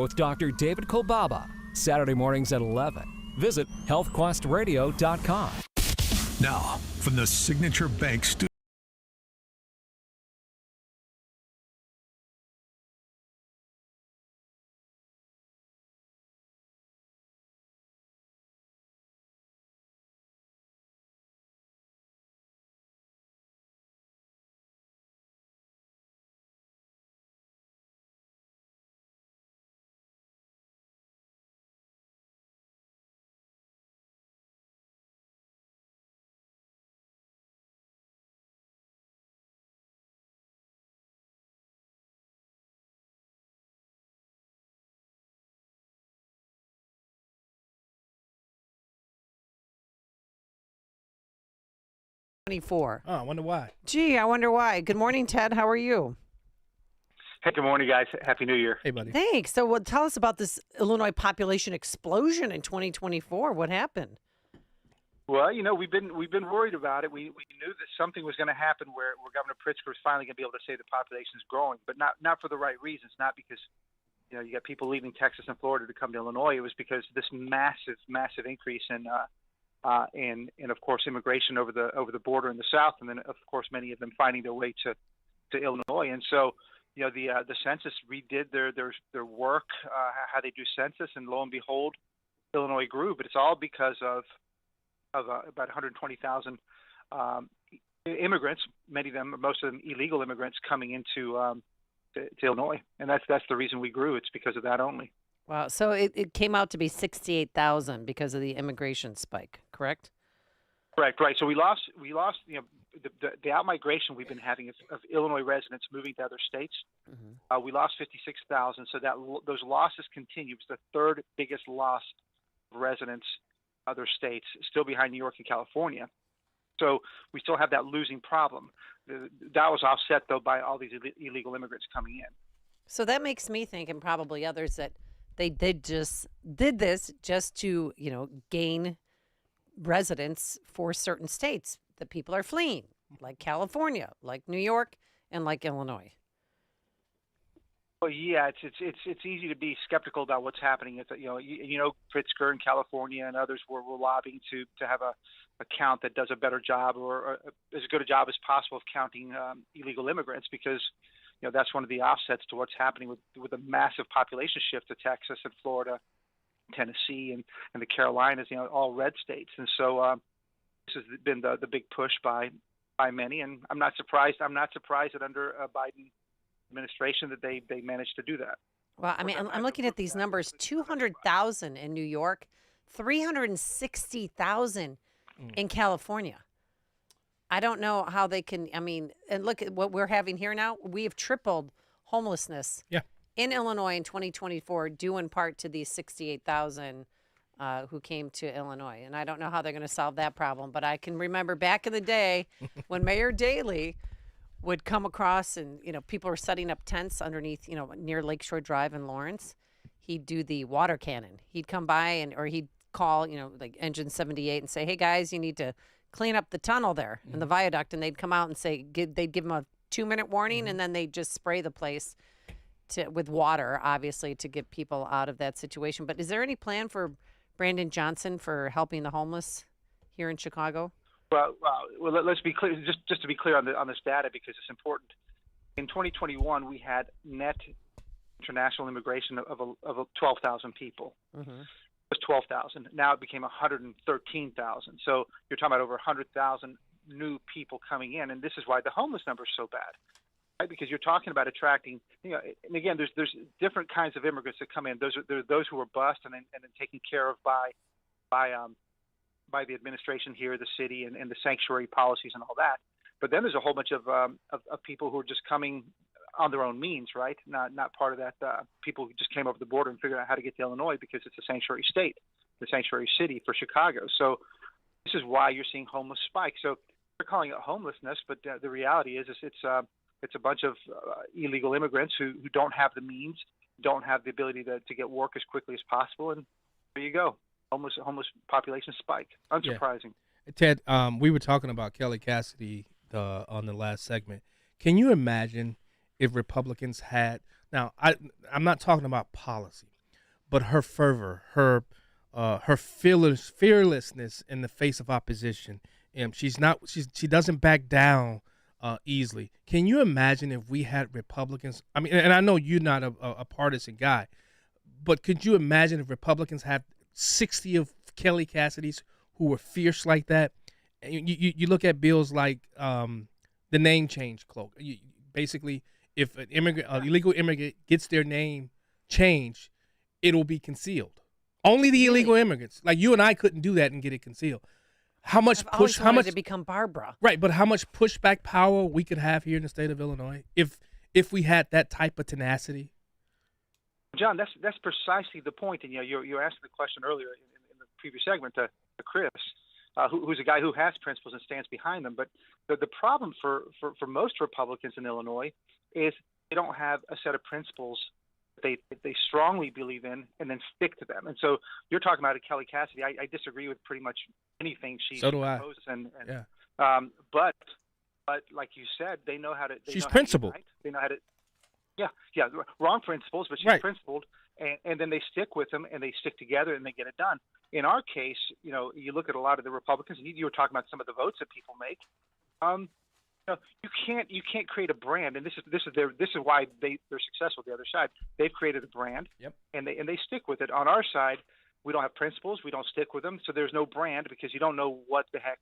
with Dr. David Kolbaba, Saturday mornings at 11. Visit healthquestradio.com. Now, from the Signature Bank studio. Oh, I wonder why. Gee, I wonder why. Good morning, Ted. How are you? Hey, good morning, guys. Happy New Year. Hey, buddy. Thanks. So, tell us about this Illinois population explosion in 2024. What happened? Well, we've been worried about it. We knew that something was going to happen where Governor Pritzker was finally going to be able to say the population is growing, but not for the right reasons. Not because you got people leaving Texas and Florida to come to Illinois. It was because this massive increase in of course immigration over the border in the South, and then of course many of them finding their way to Illinois. And so the census redid their work, how they do census, and lo and behold, Illinois grew. But it's all because of about 120,000 immigrants, most of them illegal immigrants coming into to Illinois, and that's the reason we grew. It's because of that only. Wow. So it came out to be 68,000 because of the immigration spike, correct? Correct. Right. So we lost the out-migration we've been having of Illinois residents moving to other states. Mm-hmm. We lost 56,000. So those losses continue. It's the third biggest loss of residents other states, still behind New York and California. So we still have that losing problem. That was offset, though, by all these illegal immigrants coming in. So that makes me think, and probably others, that they did this just to, gain residents for certain states that people are fleeing, like California, like New York, and like Illinois. Well, yeah, it's easy to be skeptical about what's happening. It's, Pritzker in California and others were lobbying to have a count that does a better job or as good a job as possible of counting illegal immigrants, because that's one of the offsets to what's happening with a massive population shift to Texas and Florida, Tennessee, and the Carolinas, all red states. And so this has been the big push by many, and I'm not surprised that under Biden administration that they managed to do that. Well, I mean, I'm looking at these numbers: 200,000 in New York, 360,000 in California. I don't know how they can. I mean, and look at what we're having here now. We have tripled homelessness in Illinois in 2024, due in part to these 68,000 who came to Illinois. And I don't know how they're going to solve that problem. But I can remember back in the day when Mayor Daley would come across and, people were setting up tents underneath, near Lakeshore Drive in Lawrence. He'd do the water cannon. He'd come by or he'd call, like Engine 78 and say, hey, guys, you need to clean up the tunnel there and the viaduct. And they'd come out and say, they'd give them a 2-minute warning, and then they'd just spray the place with water, obviously, to get people out of that situation. But is there any plan for Brandon Johnson for helping the homeless here in Chicago? Well, let's be clear. Just to be clear on this data, because it's important. In 2021, we had net international immigration of 12,000 people. Mm-hmm. It was 12,000. Now it became 113,000. So you're talking about over 100,000 new people coming in, and this is why the homeless number is so bad, right? Because you're talking about attracting. And again, there's different kinds of immigrants that come in. There are those who are bused and then taken care of by the administration here, the city, and the sanctuary policies and all that. But then there's a whole bunch of people who are just coming on their own means, right? Not part of that. People who just came over the border and figured out how to get to Illinois because it's a sanctuary state, the sanctuary city for Chicago. So this is why you're seeing homeless spike. So they're calling it homelessness, but the reality is it's a bunch of illegal immigrants who don't have the means, don't have the ability to get work as quickly as possible, and there you go. Homeless population spike. Unsurprising. Yeah. Ted, we were talking about Kelly Cassidy on the last segment. Can you imagine if Republicans had Now, I'm not talking about policy, but her fervor, her fearlessness in the face of opposition. She doesn't back down easily. Can you imagine if we had Republicans? I mean, and I know you're not a partisan guy, but could you imagine if Republicans had 60 of Kelly Cassidy's who were fierce like that? And you look at bills like the name change cloak. Basically, if an illegal immigrant gets their name changed, it'll be concealed. Only the illegal immigrants, like you and I, couldn't do that and get it concealed. How much to become Barbara? Right, but how much pushback power we could have here in the state of Illinois if we had that type of tenacity? John, that's precisely the point. And you asked the question earlier in the previous segment to Chris, who's a guy who has principles and stands behind them. But the problem for most Republicans in Illinois is they don't have a set of principles that they strongly believe in and then stick to them. And so you're talking about Kelly Cassidy. I disagree with pretty much anything she proposes. But like you said, they know how to. She's principled. Right? They know how to. Yeah, wrong principles, but she's principled, and then they stick with them and they stick together and they get it done. In our case, you look at a lot of the Republicans, and you were talking about some of the votes that people make. You can't create a brand, and this is why they're successful. The other side, they've created a brand, and they stick with it. On our side, we don't have principles, we don't stick with them, so there's no brand because you don't know what the heck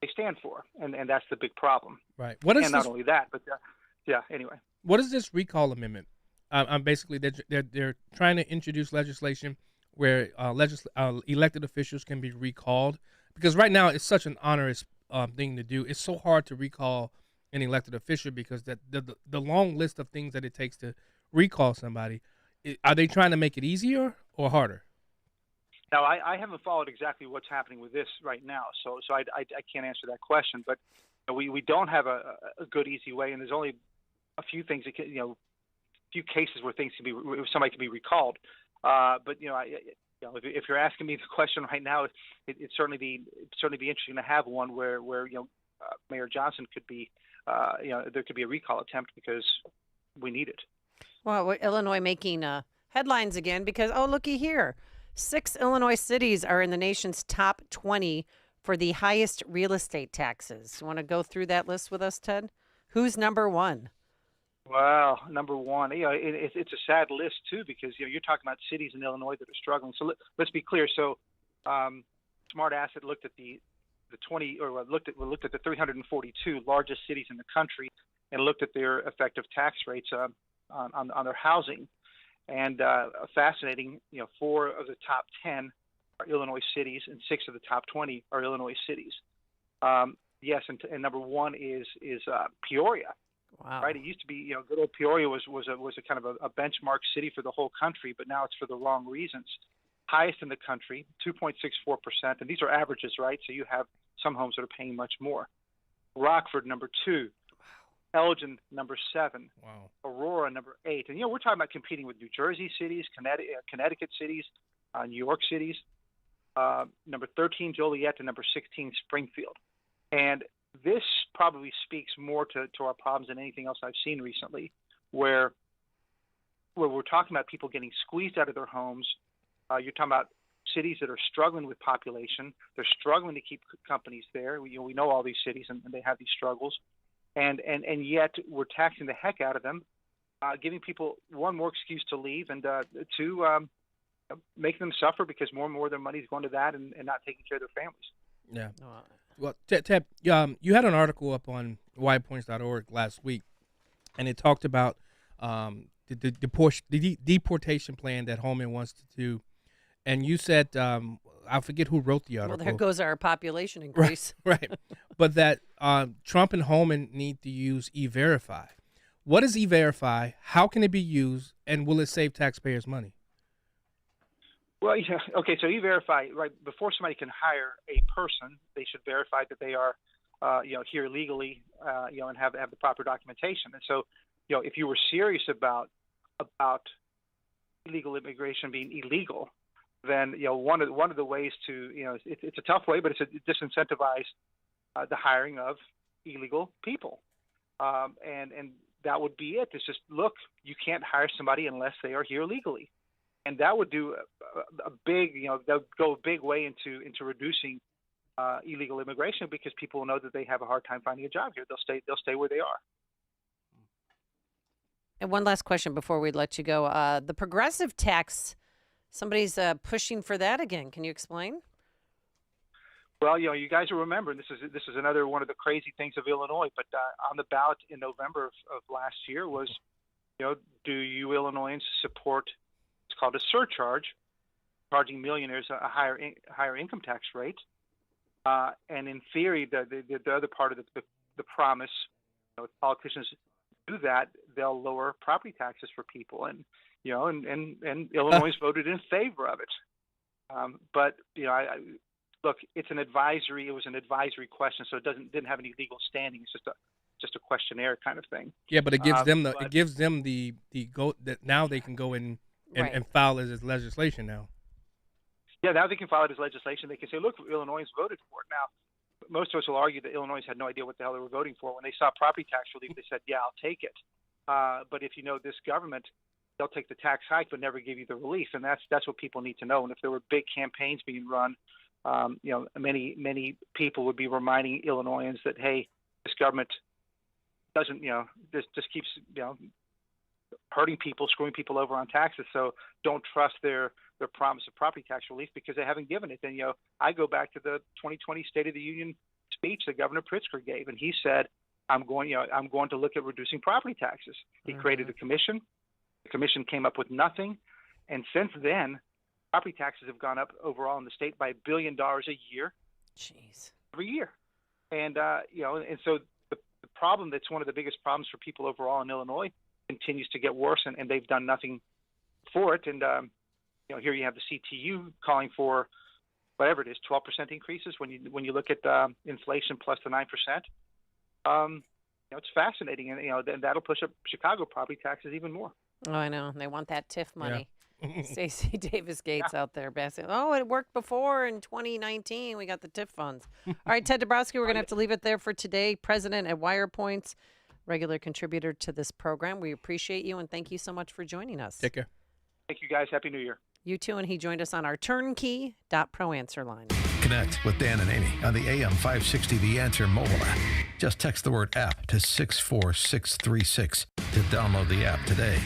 they stand for, and that's the big problem. Right. Not only that, but anyway. What is this recall amendment? Basically, they're trying to introduce legislation where elected officials can be recalled, because right now it's such an onerous thing to do. It's so hard to recall an elected official because the long list of things that it takes to recall somebody. Are they trying to make it easier or harder? Now, I haven't followed exactly what's happening with this right now, so I can't answer that question. But we don't have a good, easy way, and there's only a few things that few cases where somebody can be recalled. But if you're asking me the question right now, it'd certainly be interesting to have one where Mayor Johnson could be there could be a recall attempt because we need it. Well, Illinois making headlines again because looky here, 6 Illinois cities are in the nation's top 20 for the highest real estate taxes. You want to go through that list with us, Ted? Who's number 1? Well, number 1, it's a sad list too because you're talking about cities in Illinois that are struggling. So let's be clear. So, Smart Asset looked at looked at the 342 largest cities in the country and looked at their effective tax rates on their housing. And fascinating, 4 of the top 10 are Illinois cities, and 6 of the top 20 are Illinois cities. Yes, and number 1 is Peoria. Wow. Right. It used to be, good old Peoria was a kind of a benchmark city for the whole country, but now it's for the wrong reasons. Highest in the country, 2.64%, and these are averages, right? So you have some homes that are paying much more. Rockford, number 2. Elgin, number 7. Wow. Aurora, number 8. And we're talking about competing with New Jersey cities, Connecticut cities, New York cities. Number 13, Joliet, and number 16, Springfield. And this probably speaks more to our problems than anything else I've seen recently, where we're talking about people getting squeezed out of their homes. You're talking about cities that are struggling with population. They're struggling to keep companies there. We know all these cities, and they have these struggles. And yet we're taxing the heck out of them, giving people one more excuse to leave, and two, making them suffer because more and more of their money is going to that and not taking care of their families. Yeah. Well, Ted, you had an article up on wirepoints.org last week, and it talked about the deportation plan that Holman wants to do. And you said, I forget who wrote the article. Well, there goes our population increase. Right. But that Trump and Holman need to use E-Verify. What is E-Verify? How can it be used? And will it save taxpayers money? Well, yeah. Okay, so E-Verify, right, before somebody can hire a person, they should verify that they are, here legally, and have the proper documentation. And so, if you were serious about illegal immigration being illegal, then one of the ways to it's a tough way, but it's to disincentivize the hiring of illegal people, and that would be it. It's just, look, you can't hire somebody unless they are here legally. And that would do a big, they'll go a big way into reducing illegal immigration, because people will know that they have a hard time finding a job here. They'll stay where they are. And one last question before we let you go. The progressive tax, somebody's pushing for that again. Can you explain? Well, you guys will remember, this is another one of the crazy things of Illinois, but on the ballot in November of last year was, do you Illinoisans support, it's called a surcharge, charging millionaires a higher income tax rate? And in theory, the other part of the promise, if politicians do that, they'll lower property taxes for people, and Illinois voted in favor of it. But look, it's an advisory. It was an advisory question, so it didn't have any legal standing. It's just a questionnaire kind of thing. Yeah, but it gives them the go that now they can go in and file it as legislation now. Yeah, now they can file it as legislation. They can say, look, Illinois voted for it. Now, most of us will argue that Illinois had no idea what the hell they were voting for. When they saw property tax relief, they said, yeah, I'll take it. But if you know this government, they'll take the tax hike but never give you the relief, and that's what people need to know. And if there were big campaigns being run, many people would be reminding Illinoisans that, hey, this government doesn't, just keeps, hurting people, screwing people over on taxes. So don't trust their promise of property tax relief, because they haven't given it. And, I go back to the 2020 State of the Union speech that Governor Pritzker gave, and he said, I'm going to look at reducing property taxes. He created a commission. The commission came up with nothing. And since then, property taxes have gone up overall in the state by $1 billion a year. Jeez. Every year. And, and so the problem that's one of the biggest problems for people overall in Illinois continues to get worse, and they've done nothing for it. And, here you have the CTU calling for whatever it is, 12% increases when you look at inflation plus the 9%. It's fascinating, and that'll push up Chicago property taxes even more. Oh, I know. They want that TIF money. Yeah. Stacey Davis Gates out there basking. Oh, it worked before in 2019. We got the TIF funds. All right, Ted Dabrowski, we're going to have to leave it there for today. President at Wirepoints, regular contributor to this program. We appreciate you, and thank you so much for joining us. Take care. Thank you, guys. Happy New Year. You too, and he joined us on our turnkey.pro answer line. Connect with Dan and Amy on the AM 560 The Answer mobile app. Just text the word app to 64636 to download the app today.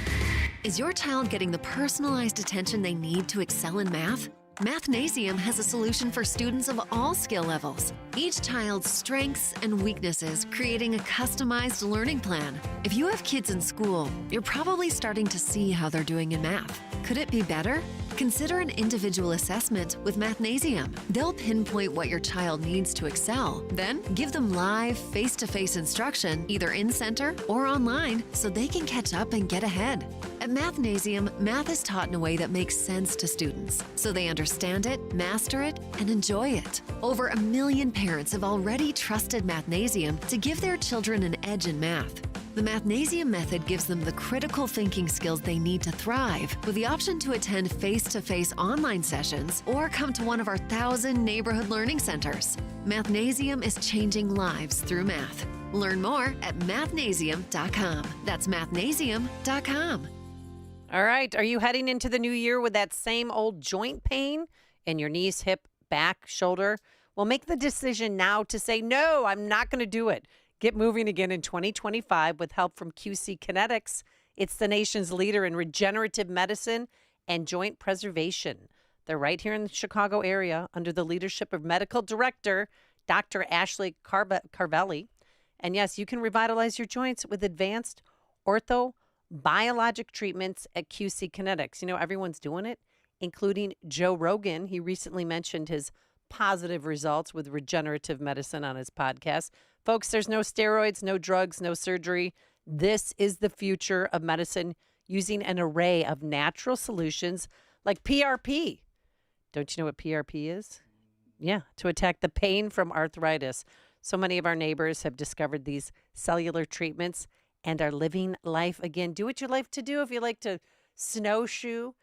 Is your child getting the personalized attention they need to excel in math? Mathnasium has a solution for students of all skill levels. Each child's strengths and weaknesses, creating a customized learning plan. If you have kids in school, you're probably starting to see how they're doing in math. Could it be better? Consider an individual assessment with Mathnasium. They'll pinpoint what your child needs to excel, then give them live, face-to-face instruction, either in-center or online, so they can catch up and get ahead. At Mathnasium, math is taught in a way that makes sense to students, so they understand it, master it, and enjoy it. Over 1 million parents have already trusted Mathnasium to give their children an edge in math. The Mathnasium method gives them the critical thinking skills they need to thrive, with the option to attend face-to-face online sessions or come to one of our 1,000 neighborhood learning centers. Mathnasium is changing lives through math. Learn more at mathnasium.com. That's mathnasium.com. All right. Are you heading into the new year with that same old joint pain in your knees, hip, back, shoulder? Well, make the decision now to say, no, I'm not going to do it. Get moving again in 2025 with help from QC Kinetics. It's the nation's leader in regenerative medicine and joint preservation. They're right here in the Chicago area under the leadership of medical director Dr. Ashley Carvelli. And yes, you can revitalize your joints with advanced orthobiologic treatments at QC Kinetics. Everyone's doing it, including Joe Rogan. He recently mentioned his positive results with regenerative medicine on his podcast. Folks, there's no steroids, no drugs, no surgery. This is the future of medicine using an array of natural solutions like PRP. Don't you know what PRP is? Yeah, to attack the pain from arthritis. So many of our neighbors have discovered these cellular treatments and are living life again. Do what you like to do. If you like to snowshoe,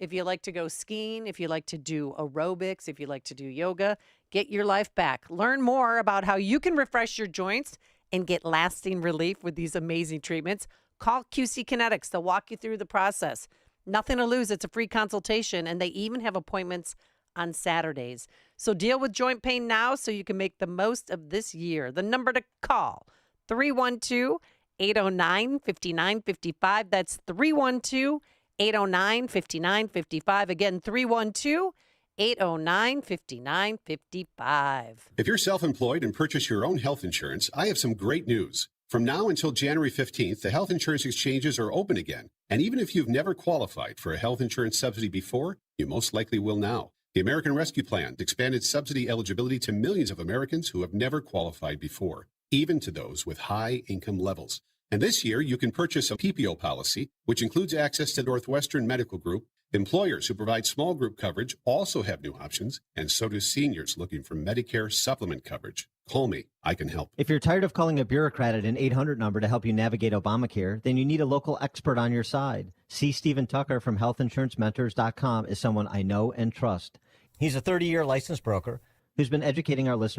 if you like to go skiing, if you like to do aerobics, if you like to do yoga, get your life back. Learn more about how you can refresh your joints and get lasting relief with these amazing treatments. Call QC Kinetics. They'll walk you through the process. Nothing to lose. It's a free consultation, and they even have appointments on Saturdays. So deal with joint pain now so you can make the most of this year. The number to call, 312-809-5955. That's 312-809-5955. Again, 312-809-5955. If you're self-employed and purchase your own health insurance, I have some great news. From now until January 15th, the health insurance exchanges are open again. And even if you've never qualified for a health insurance subsidy before, you most likely will now. The American Rescue Plan expanded subsidy eligibility to millions of Americans who have never qualified before, even to those with high income levels. And this year, you can purchase a PPO policy, which includes access to Northwestern Medical Group. Employers who provide small group coverage also have new options, and so do seniors looking for Medicare supplement coverage. Call me. I can help. If you're tired of calling a bureaucrat at an 800 number to help you navigate Obamacare, then you need a local expert on your side. C. Stephen Tucker from healthinsurancementors.com is someone I know and trust. He's a 30-year licensed broker who's been educating our listeners